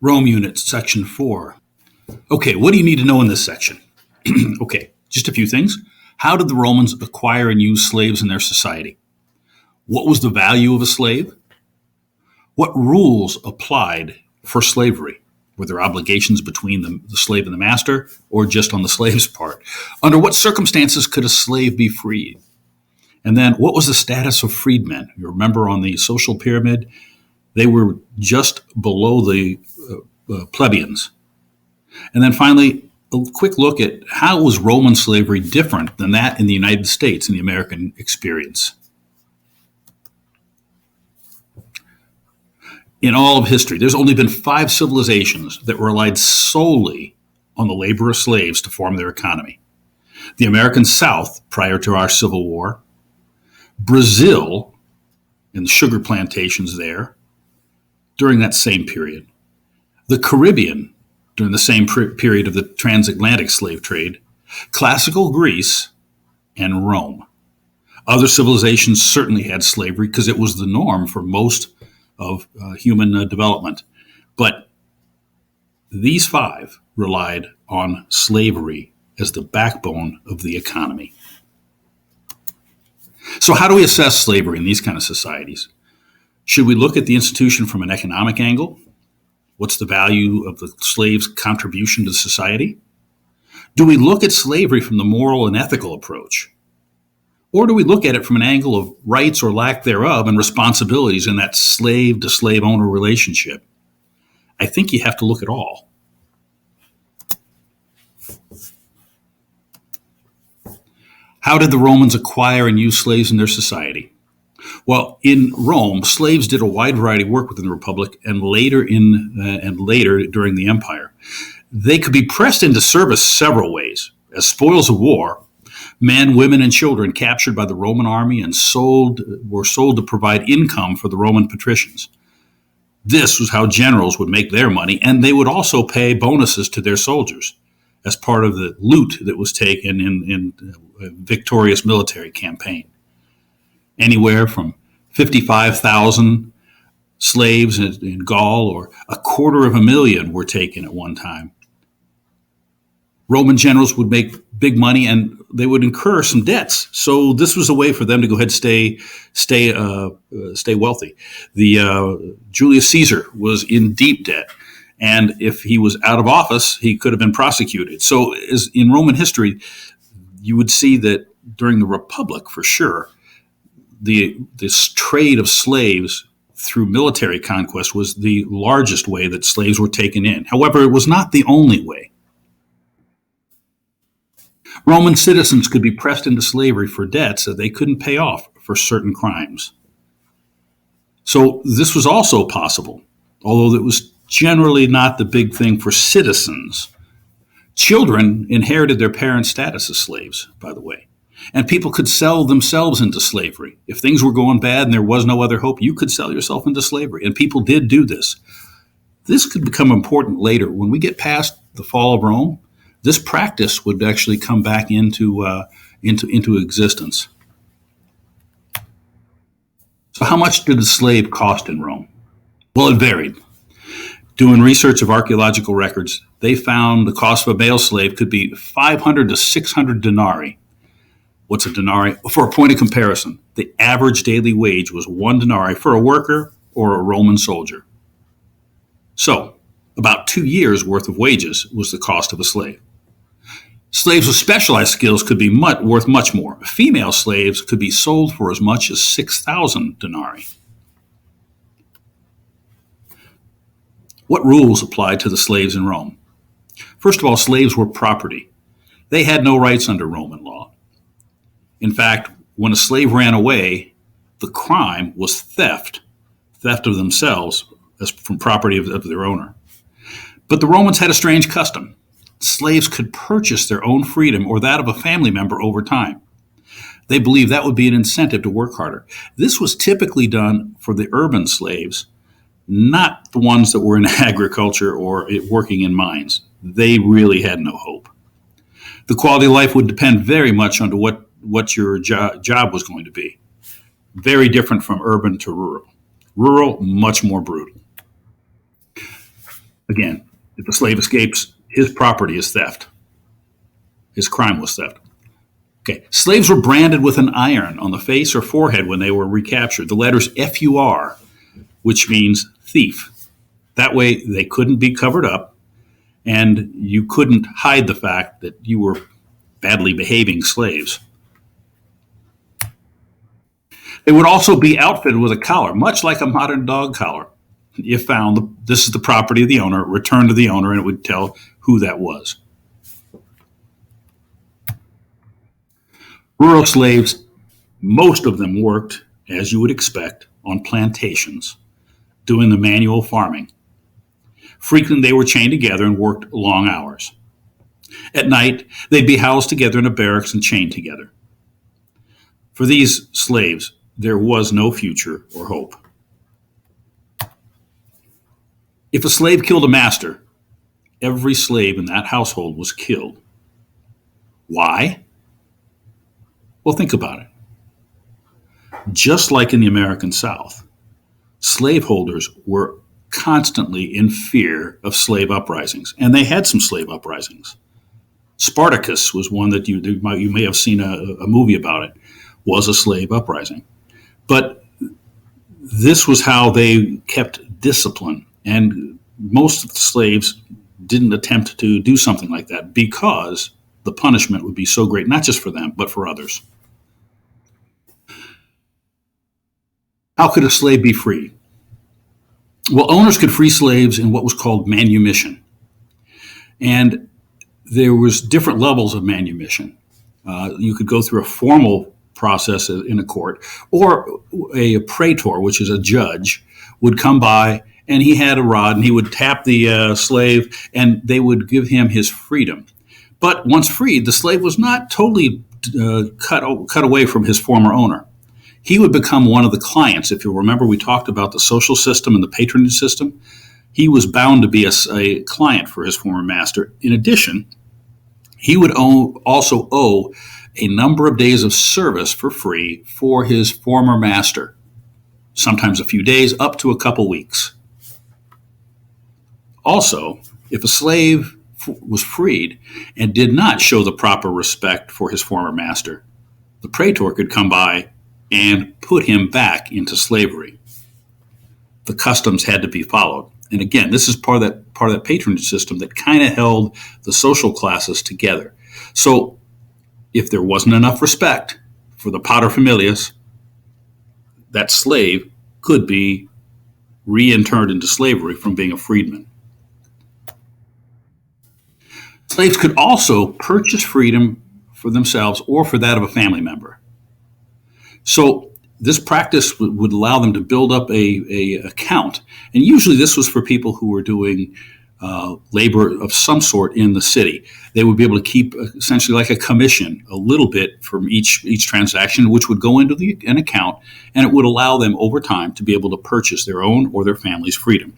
Rome Unit, Section 4. Okay, what do you need to know in this section? Okay, just a few things. How did the Romans acquire and use slaves in their society? What was the value of a slave? What rules applied for slavery? Were there obligations between the slave and the master, or just on the slave's part? Under what circumstances could a slave be freed? And then what was the status of freedmen? You remember on the social pyramid, they were just below the plebeians. And then finally, a quick look at how was Roman slavery different than that in the United States in the American experience. In all of history, there's only been 5 civilizations that relied solely on the labor of slaves to form their economy. The American South, prior to our Civil War, Brazil and the sugar plantations there during that same period, the Caribbean during the same period of the transatlantic slave trade, classical Greece, and Rome. Other civilizations certainly had slavery because it was the norm for most of human development. But these 5 relied on slavery as the backbone of the economy. So how do we assess slavery in these kind of societies? Should we look at the institution from an economic angle? What's the value of the slave's contribution to society? Do we look at slavery from the moral and ethical approach? Or do we look at it from an angle of rights or lack thereof and responsibilities in that slave to slave owner relationship? I think you have to look at all. How did the Romans acquire and use slaves in their society? Well, in Rome, slaves did a wide variety of work within the Republic and later during the Empire. They could be pressed into service several ways. As spoils of war, men, women, and children captured by the Roman army and were sold to provide income for the Roman patricians. This was how generals would make their money, and they would also pay bonuses to their soldiers as part of the loot that was taken in a victorious military campaign. Anywhere from 55,000 slaves in Gaul, or 250,000 were taken at one time. Roman generals would make big money and they would incur some debts. So this was a way for them to go ahead and stay wealthy. Julius Caesar was in deep debt, and if he was out of office, he could have been prosecuted. So as in Roman history, you would see that during the Republic, for sure, this trade of slaves through military conquest was the largest way that slaves were taken in. However, it was not the only way. Roman citizens could be pressed into slavery for debts that they couldn't pay off for certain crimes. So this was also possible, although it was generally not the big thing for citizens. Children inherited their parents' status as slaves, by the way. And people could sell themselves into slavery. If things were going bad and there was no other hope, you could sell yourself into slavery. And people did do this. This could become important later. When we get past the fall of Rome, this practice would actually come back into existence. So how much did a slave cost in Rome? Well, it varied. Doing research of archaeological records, they found the cost of a male slave could be 500 to 600 denarii. What's a denarii? For a point of comparison, the average daily wage was 1 denarii for a worker or a Roman soldier. So, about 2 years' worth of wages was the cost of a slave. Slaves with specialized skills could be worth much more. Female slaves could be sold for as much as 6,000 denarii. What rules applied to the slaves in Rome? First of all, slaves were property. They had no rights under Roman law. In fact, when a slave ran away, the crime was theft of themselves as from property of their owner. But the Romans had a strange custom. Slaves could purchase their own freedom or that of a family member over time. They believed that would be an incentive to work harder. This was typically done for the urban slaves, not the ones that were in agriculture or working in mines. They really had no hope. The quality of life would depend very much on what your job was going to be. Very different from urban to rural. Rural, much more brutal. Again, if a slave escapes, his property is theft. His crime was theft. Okay. Slaves were branded with an iron on the face or forehead when they were recaptured. The letters FUR, which means thief. That way they couldn't be covered up, and you couldn't hide the fact that you were badly behaving slaves. They would also be outfitted with a collar, much like a modern dog collar. If found, this is the property of the owner, returned to the owner, and it would tell who that was. Rural slaves, most of them worked, as you would expect, on plantations, doing the manual farming. Frequently, they were chained together and worked long hours. At night, they'd be housed together in a barracks and chained together. For these slaves, there was no future or hope. If a slave killed a master, every slave in that household was killed. Why? Well, think about it. Just like in the American South, slaveholders were constantly in fear of slave uprisings, and they had some slave uprisings. Spartacus was one that you may have seen a movie about it, was a slave uprising. But this was how they kept discipline, and most of the slaves didn't attempt to do something like that because the punishment would be so great, not just for them, but for others. How could a slave be free? Well, owners could free slaves in what was called manumission. And there was different levels of manumission. You could go through a formal process in a court, or a praetor, which is a judge, would come by, and he had a rod, and he would tap the slave, and they would give him his freedom. But once freed, the slave was not totally cut away from his former owner. He would become one of the clients. If you remember, we talked about the social system and the patronage system. He was bound to be a client for his former master. In addition, he would also owe a number of days of service for free for his former master, sometimes a few days, up to a couple weeks. Also, if a slave was freed and did not show the proper respect for his former master, the praetor could come by and put him back into slavery. The customs had to be followed. And again, this is part of that patronage system that kind of held the social classes together. So if there wasn't enough respect for the paterfamilias, that slave could be re-interned into slavery from being a freedman. Slaves could also purchase freedom for themselves or for that of a family member. So this practice would allow them to build up a account. And usually this was for people who were doing labor of some sort in the city. They would be able to keep essentially like a commission, a little bit from each transaction, which would go into an account, and it would allow them over time to be able to purchase their own or their family's freedom.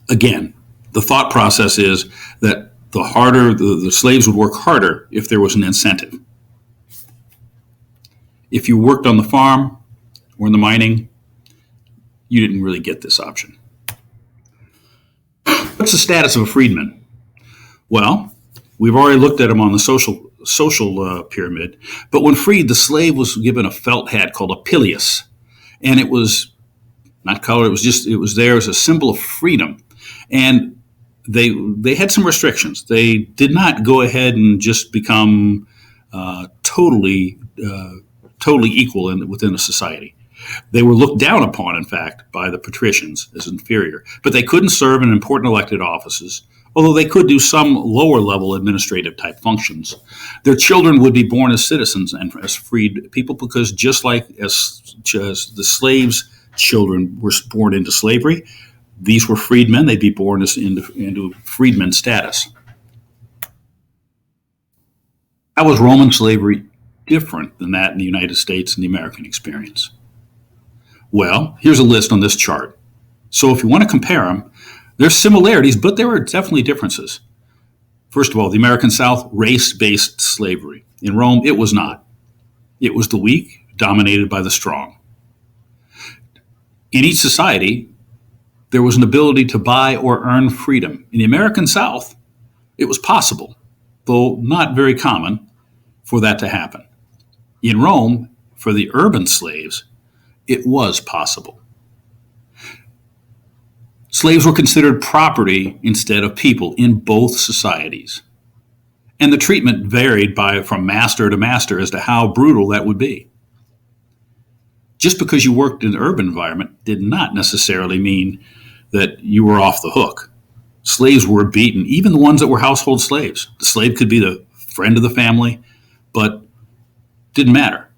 Again, the thought process is that the slaves would work harder if there was an incentive. If you worked on the farm or in the mining, you didn't really get this option. What's the status of a freedman? Well, we've already looked at him on the social pyramid, but when freed, the slave was given a felt hat called a pileus, and it was not colored, it was there as a symbol of freedom. And they had some restrictions. They did not go ahead and just become totally equal within a society. They were looked down upon, in fact, by the patricians as inferior. But they couldn't serve in important elected offices, although they could do some lower-level administrative type functions. Their children would be born as citizens and as freed people, because just like as the slaves' children were born into slavery, these were freedmen. They'd be born into freedman status. How was Roman slavery different than that in the United States and the American experience? Well, here's a list on this chart. So if you want to compare them, there's similarities, but there are definitely differences. First of all, the American South, race-based slavery. In Rome, it was not. It was the weak, dominated by the strong. In each society, there was an ability to buy or earn freedom. In the American South, it was possible, though not very common, for that to happen. In Rome, for the urban slaves, it was possible. Slaves were considered property instead of people in both societies. And the treatment varied from master to master as to how brutal that would be. Just because you worked in an urban environment did not necessarily mean that you were off the hook. Slaves were beaten, even the ones that were household slaves. The slave could be the friend of the family, but didn't matter.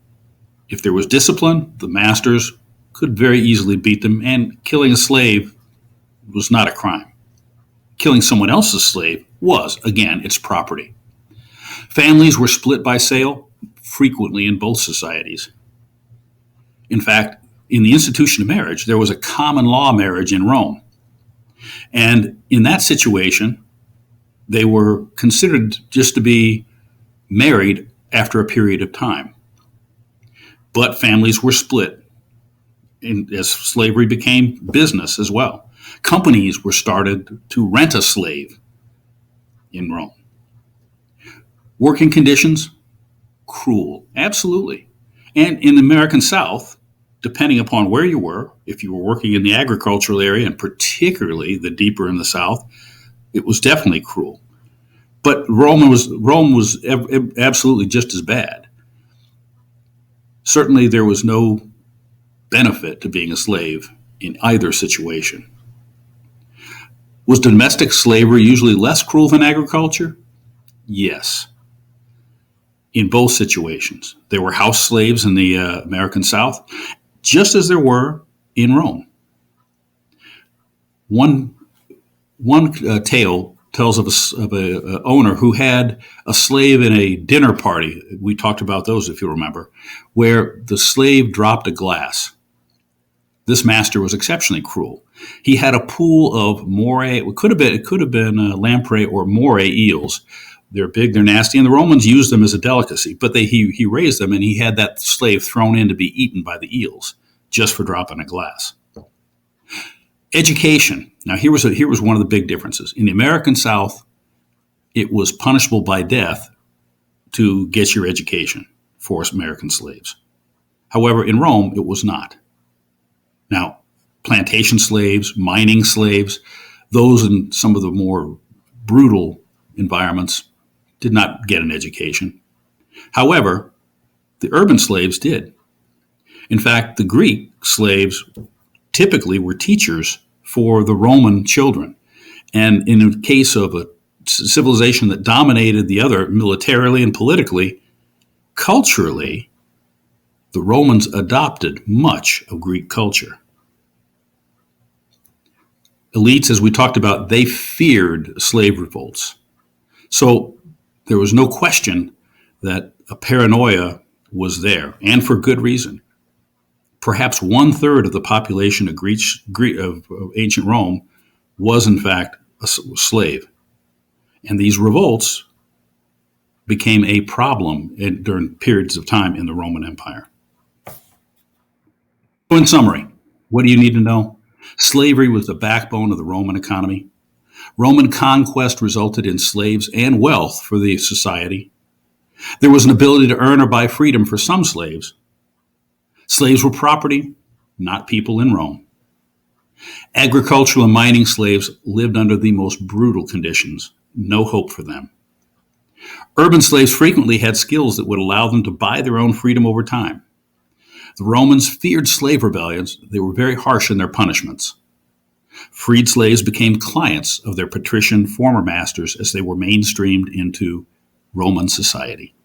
If there was discipline, the masters could very easily beat them, and killing a slave was not a crime. Killing someone else's slave was, again, its property. Families were split by sale frequently in both societies. In fact, in the institution of marriage, there was a common law marriage in Rome. And in that situation, they were considered just to be married after a period of time. But families were split as slavery became business as well. Companies were started to rent a slave in Rome. Working conditions, cruel, absolutely. And in the American South, depending upon where you were, if you were working in the agricultural area, and particularly the deeper in the South, it was definitely cruel. But Rome was absolutely just as bad. Certainly there was no benefit to being a slave in either situation. Was domestic slavery usually less cruel than agriculture? Yes. In both situations. There were house slaves in the American South, just as there were in Rome. One tale tells of a owner who had a slave in a dinner party. We talked about those, if you remember, where the slave dropped a glass. This master was exceptionally cruel. He had a pool of moray. It could have been lamprey or moray eels. They're big, they're nasty, and the Romans used them as a delicacy. But he raised them, and he had that slave thrown in to be eaten by the eels just for dropping a glass. Education. Now, here was one of the big differences. In the American South, it was punishable by death to get your education for American slaves. However, in Rome, it was not. Now, plantation slaves, mining slaves, those in some of the more brutal environments did not get an education. However, the urban slaves did. In fact, the Greek slaves typically were teachers for the Roman children. And in the case of a civilization that dominated the other militarily and politically, culturally, the Romans adopted much of Greek culture. Elites, as we talked about, they feared slave revolts. So there was no question that a paranoia was there, and for good reason. Perhaps 1/3 of the population of ancient Rome was, in fact, a slave. And these revolts became a problem during periods of time in the Roman Empire. So in summary, what do you need to know? Slavery was the backbone of the Roman economy. Roman conquest resulted in slaves and wealth for the society. There was an ability to earn or buy freedom for some slaves. Slaves were property, not people in Rome. Agricultural and mining slaves lived under the most brutal conditions. No hope for them. Urban slaves frequently had skills that would allow them to buy their own freedom over time. The Romans feared slave rebellions. They were very harsh in their punishments. Freed slaves became clients of their patrician former masters as they were mainstreamed into Roman society.